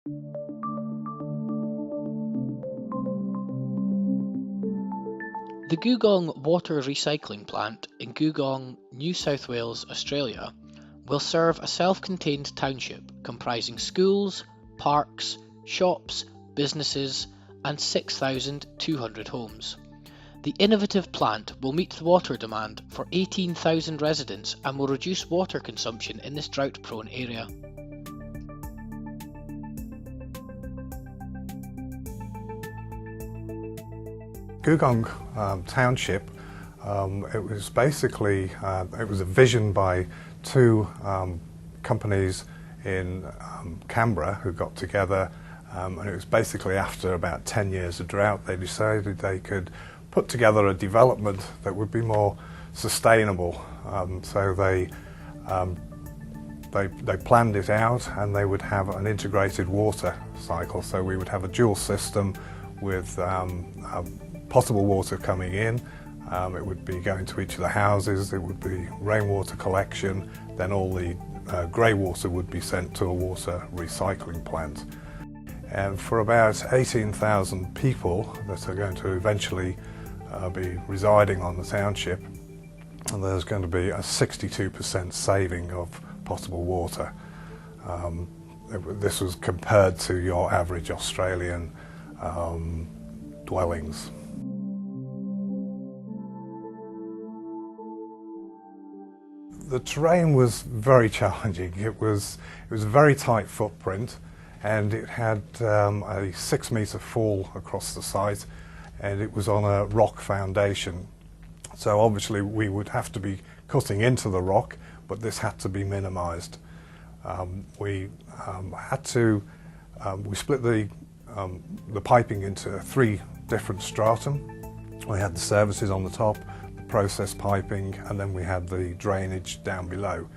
The Googong Water Recycling Plant in Googong, New South Wales, Australia, will serve a self-contained township comprising schools, parks, shops, businesses, and 6,200 homes. The innovative plant will meet the water demand for 18,000 residents and will reduce water consumption in this drought-prone area. Googong Township, it was basically it was a vision by two companies in Canberra who got together, and it was basically after about 10 years of drought they decided they could put together a development that would be more sustainable. So they planned it out, and they would have an integrated water cycle. So we would have a dual system with potable water coming in. It would be going to each of the houses, it would be rainwater collection, then all the grey water would be sent to a water recycling plant. And for about 18,000 people that are going to eventually be residing on the township, and there's going to be a 62% saving of potable water. This was compared to your average Australian dwellings. The terrain was very challenging. It was a very tight footprint, and it had a 6-metre fall across the site, and it was on a rock foundation. So obviously we would have to be cutting into the rock, but this had to be minimised. We split the piping into 3 different stratum. We had the services on the top, process piping, and then we had the drainage down below.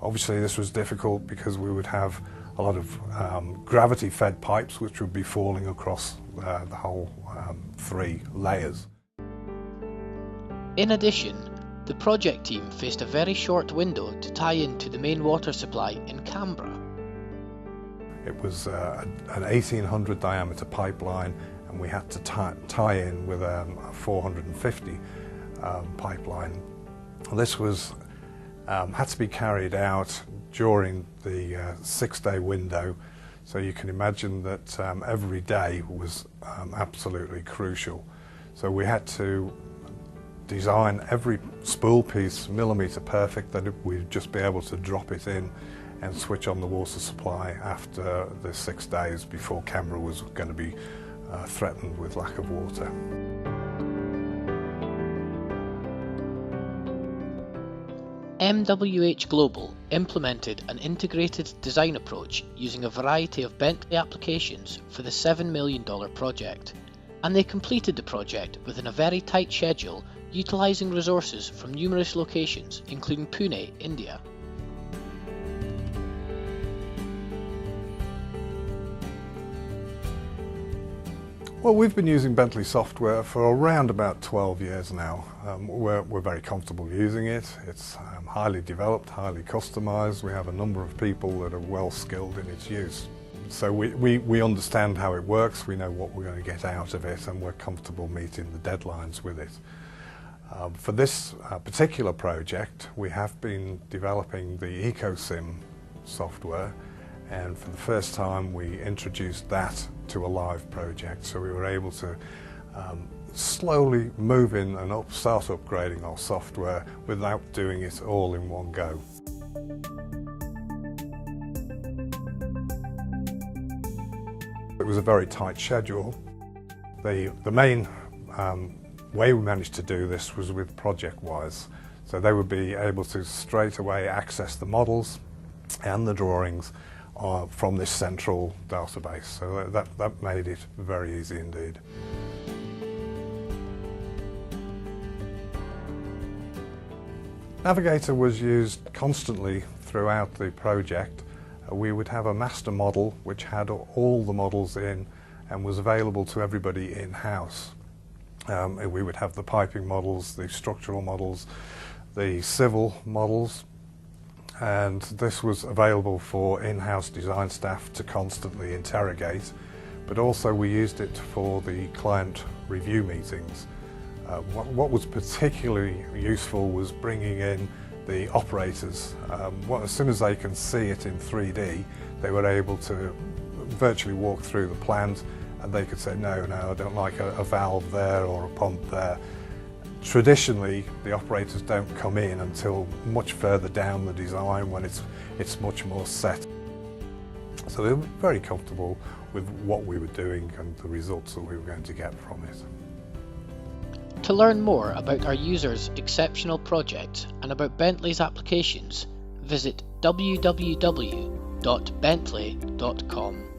Obviously this was difficult because we would have a lot of gravity fed pipes which would be falling across the whole 3 layers. In addition, the project team faced a very short window to tie into the main water supply in Canberra. It was an 1800 diameter pipeline, and we had to tie in with a 450 pipeline. This was had to be carried out during the 6-day window, so you can imagine that every day was absolutely crucial. So we had to design every spool piece millimetre perfect, that we'd just be able to drop it in and switch on the water supply after the 6 days before Canberra was going to be threatened with lack of water. MWH Global implemented an integrated design approach using a variety of Bentley applications for the $7 million project, and they completed the project within a very tight schedule, utilising resources from numerous locations, including Pune, India. Well, we've been using Bentley software for around about 12 years now. We're very comfortable using it. It's highly developed, highly customised. We have a number of people that are well skilled in its use. So we understand how it works, we know what we're going to get out of it, and we're comfortable meeting the deadlines with it. For this particular project, we have been developing the EcoSim software, and for the first time we introduced that to a live project, so we were able to slowly move in and start upgrading our software without doing it all in one go. It was a very tight schedule. The main way we managed to do this was with ProjectWise. So they would be able to straight away access the models and the drawings from this central database. So that made it very easy indeed. Navigator was used constantly throughout the project. We would have a master model which had all the models in and was available to everybody in-house. We would have the piping models, the structural models, the civil models, and this was available for in-house design staff to constantly interrogate, but also we used it for the client review meetings. What was particularly useful was bringing in the operators. As soon as they can see it in 3D, they were able to virtually walk through the plant and they could say, no, I don't like a valve there or a pump there. Traditionally, the operators don't come in until much further down the design when it's much more set. So they were very comfortable with what we were doing and the results that we were going to get from it. To learn more about our users' exceptional project and about Bentley's applications, visit www.bentley.com.